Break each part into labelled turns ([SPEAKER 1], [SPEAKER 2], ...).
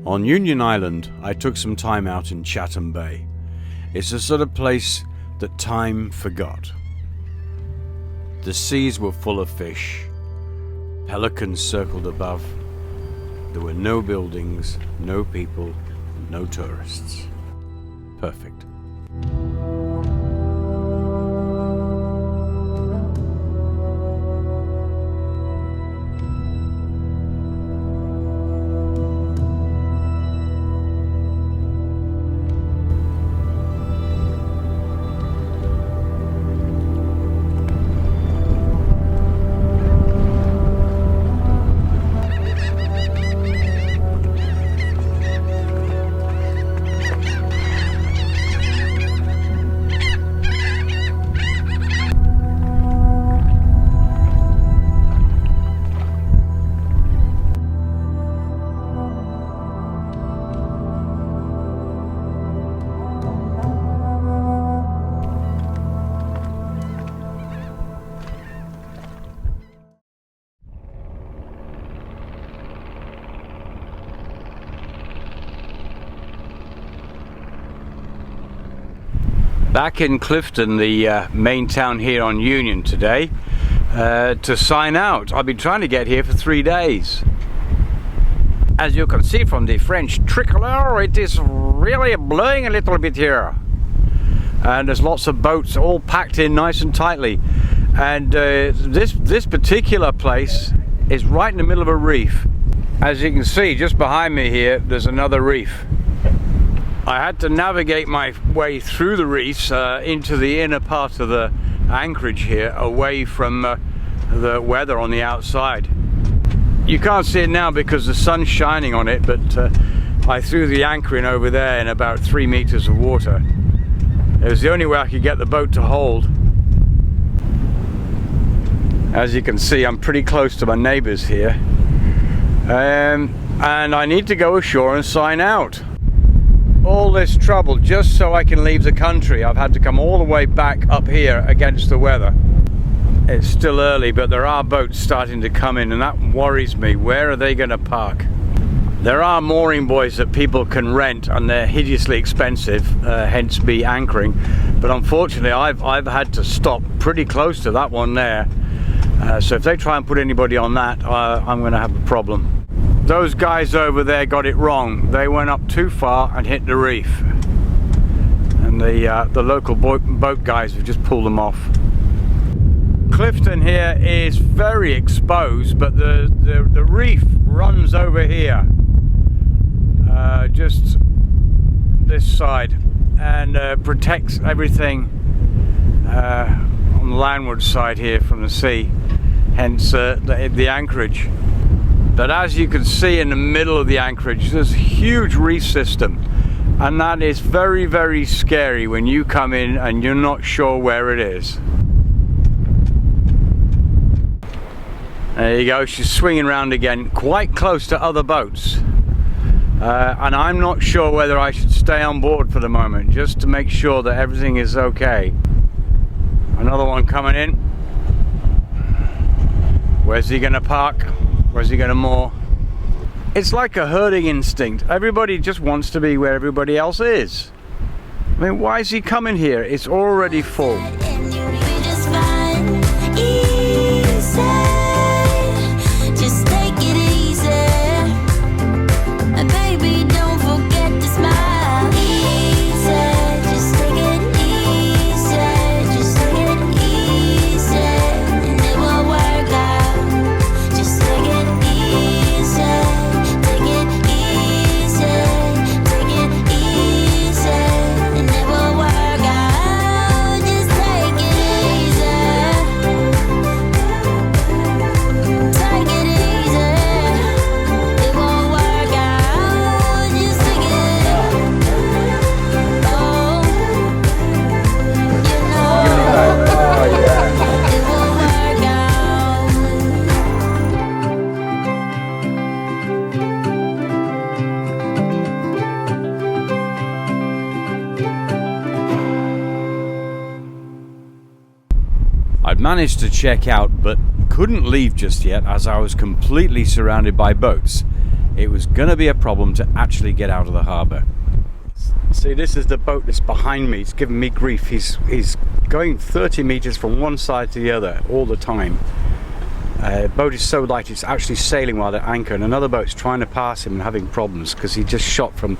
[SPEAKER 1] On Union Island, I took some time out in Chatham Bay. It's the sort of place that time forgot. The seas were full of fish. Pelicans circled above. There were no buildings, no people, no tourists. Perfect. Back in Clifton, the main town here on Union today, to sign out. I've been trying to get here for 3 days. As you can see from the French tricolor, it is really blowing a little bit here. And there's lots of boats all packed in nice and tightly. And this particular place is right in the middle of a reef. As you can see, just behind me here, there's another reef. I had to navigate my way through the reefs into the inner part of the anchorage here, away from the weather on the outside. You can't see it now because the sun's shining on it, but I threw the anchor in over there in about 3 meters of water. It was the only way I could get the boat to hold. As you can see, I'm pretty close to my neighbors here. And I need to go ashore and sign out. All this trouble just so I can leave the country. I've had to come all the way back up here against the weather. It's still early, but there are boats starting to come in, and that worries me. Where are they going to park? There are mooring buoys that people can rent, and they're hideously expensive, hence me anchoring. But unfortunately, I've had to stop pretty close to that one there. So if they try and put anybody on that, I'm going to have a problem. Those guys over there got it wrong. They went up too far and hit the reef. And the local boat guys have just pulled them off. Clifton here is very exposed, but the reef runs over here. Just this side. And protects everything on the landward side here from the sea. Hence the anchorage. But as you can see in the middle of the anchorage, there's a huge reef system, and that is very, very scary when you come in and you're not sure where it is. There you go, she's swinging around again, quite close to other boats. And I'm not sure whether I should stay on board for the moment, just to make sure that everything is okay. Another one coming in. Where's he gonna park? Where's he going to moor? It's like a herding instinct. Everybody just wants to be where everybody else is. I mean, why is he coming here? It's already full. I'd managed to check out, but couldn't leave just yet as I was completely surrounded by boats. it was going to be a problem to actually get out of the harbour. See, this is the boat that's behind me. It's giving me grief. He's going 30 meters from one side to the other all the time. The boat is so light it's actually sailing while at anchor, and another boat's trying to pass him and having problems because he just shot from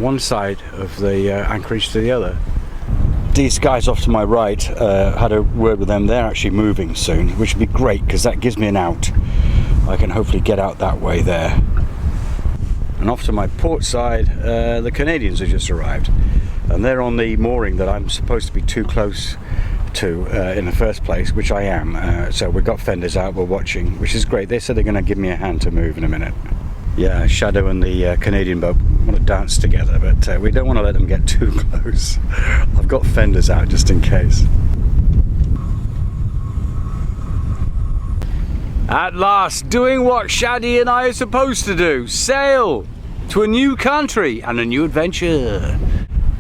[SPEAKER 1] one side of the anchorage to the other. These guys off to my right, had a word with them. They're actually moving soon, which would be great because that gives me an out. I can hopefully get out that way there. And off to my port side, the Canadians have just arrived, and they're on the mooring that I'm supposed to be too close to in the first place, which I am. So we've got fenders out, we're watching, which is great. They said they're going to give me a hand to move in a minute. Yeah, Shadow and the Canadian boat want to dance together, but we don't want to let them get too close. I've got fenders out just in case. At last, doing what Shaddy and I are supposed to do, sail to a new country and a new adventure.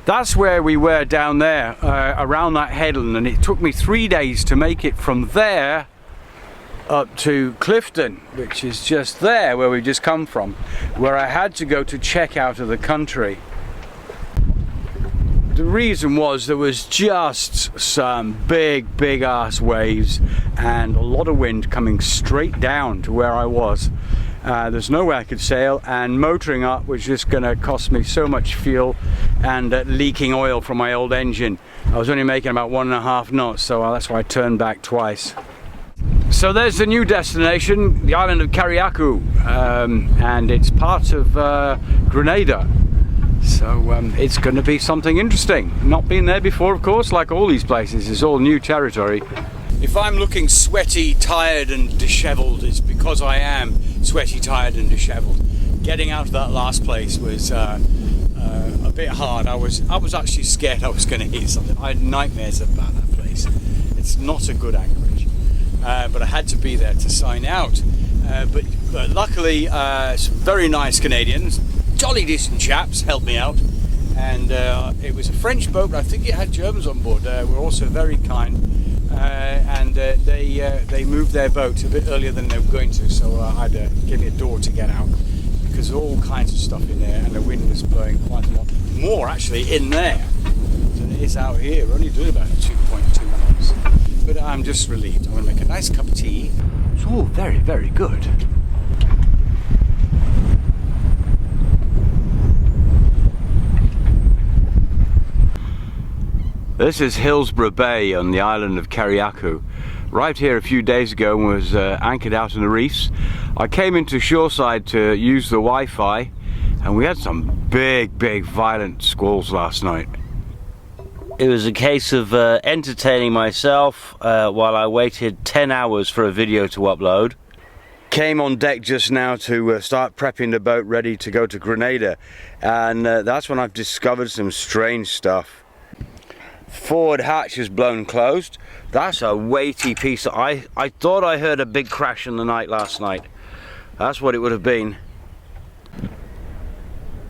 [SPEAKER 1] That's where we were down there, around that headland, and it took me 3 days to make it from there up to Clifton, which is just there where we've just come from, where I had to go to check out of the country. The reason was there was just some big ass waves and a lot of wind coming straight down to where I was. There's no way I could sail, and motoring up was just going to cost me so much fuel and leaking oil from my old engine. I was only making about 1.5 knots, so that's why I turned back twice. So there's the new destination, the island of Carriacou, and it's part of Grenada. So it's going to be something interesting. Not been there before, of course, like all these places. It's all new territory. If I'm looking sweaty, tired and dishevelled, it's because I am sweaty, tired and dishevelled. Getting out of that last place was a bit hard. I was actually scared I was going to hit something. I had nightmares about that place. It's not a good anchorage, but I had to be there to sign out. But luckily, some very nice Canadians, jolly decent chaps, helped me out. And it was a French boat, but I think it had Germans on board. Were also very kind. And they moved their boat a bit earlier than they were going to, so I had to give me a door to get out because there's all kinds of stuff in there, and the wind was blowing quite a lot more actually in there than it is out here. We're only doing about 2.2 knots, but I'm just relieved. I'm going to make a nice cup of tea. It's all very good. This is Hillsborough Bay on the island of Carriacou. Right here a few days ago and was anchored out in the reefs. I came into shoreside to use the Wi-Fi, and we had some big violent squalls last night. It was a case of entertaining myself while I waited 10 hours for a video to upload. Came on deck just now to start prepping the boat ready to go to Grenada, and that's when I've discovered some strange stuff. Forward hatch is blown closed. That's a weighty piece. I thought I heard a big crash in the night last night. That's what it would have been.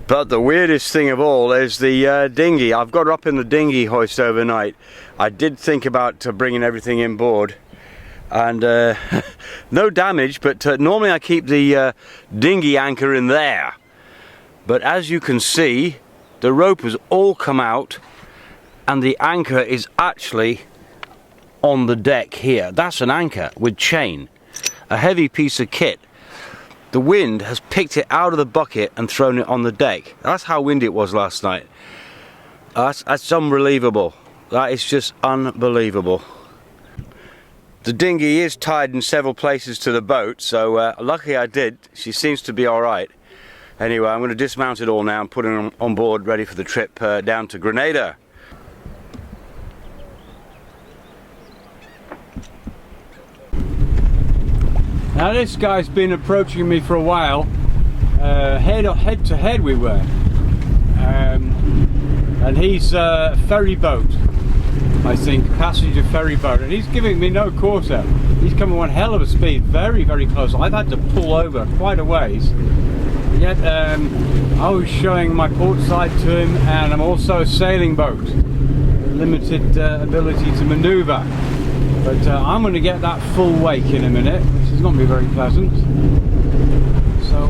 [SPEAKER 1] But the weirdest thing of all is the dinghy. I've got her up in the dinghy hoist overnight. I did think about bringing everything in board, and no damage, but normally I keep the dinghy anchor in there. But as you can see, the rope has all come out, and the anchor is actually on the deck here. That's an anchor with chain, a heavy piece of kit. The wind has picked it out of the bucket and thrown it on the deck. That's how windy it was last night. That's unbelievable. That is just unbelievable. The dinghy is tied in several places to the boat, so luckily I did. She seems to be alright. Anyway, I'm going to dismount it all now and put it on board ready for the trip down to Grenada. Now this guy's been approaching me for a while. Head to head we were. And he's a ferry boat, I think, passenger ferry boat, and he's giving me no quarter. He's coming one hell of a speed, very close. I've had to pull over quite a ways. Yet I was showing my port side to him, and I'm also a sailing boat, limited ability to manoeuvre. But I'm going to get that full wake in a minute, which is not going to be very pleasant. So,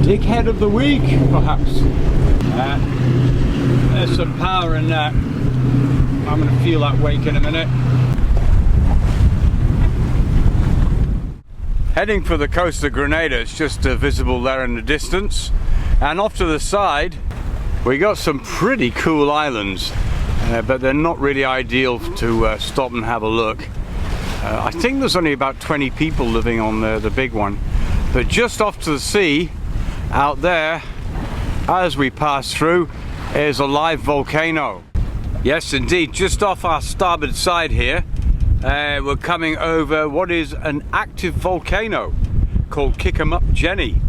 [SPEAKER 1] dickhead of the week, perhaps. There's some power in that. I'm going to feel that wake in a minute. Heading for the coast of Grenada. It's just visible there in the distance. And off to the side, we got some pretty cool islands. But they're not really ideal to stop and have a look. I think there's only about 20 people living on the big one. But just off to the sea, out there, as we pass through, is a live volcano. Yes, indeed, just off our starboard side here, we're coming over what is an active volcano called Kick 'em Up Jenny.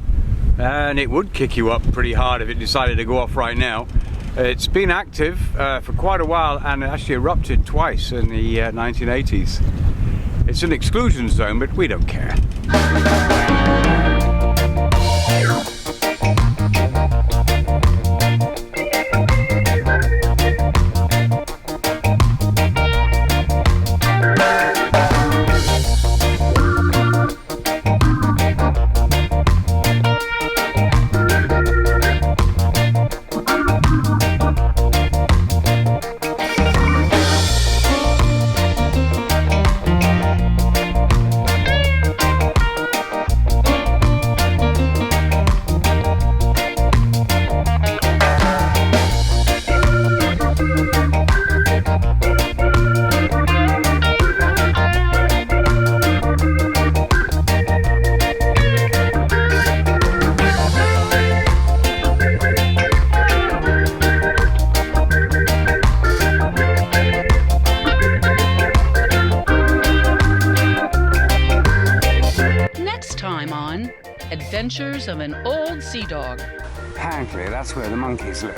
[SPEAKER 1] And it would kick you up pretty hard if it decided to go off right now. It's been active for quite a while and it actually erupted twice in the 1980s. It's an exclusion zone, but we don't care.
[SPEAKER 2] Adventures of an Old Seadog.
[SPEAKER 1] Apparently, that's where the monkeys live.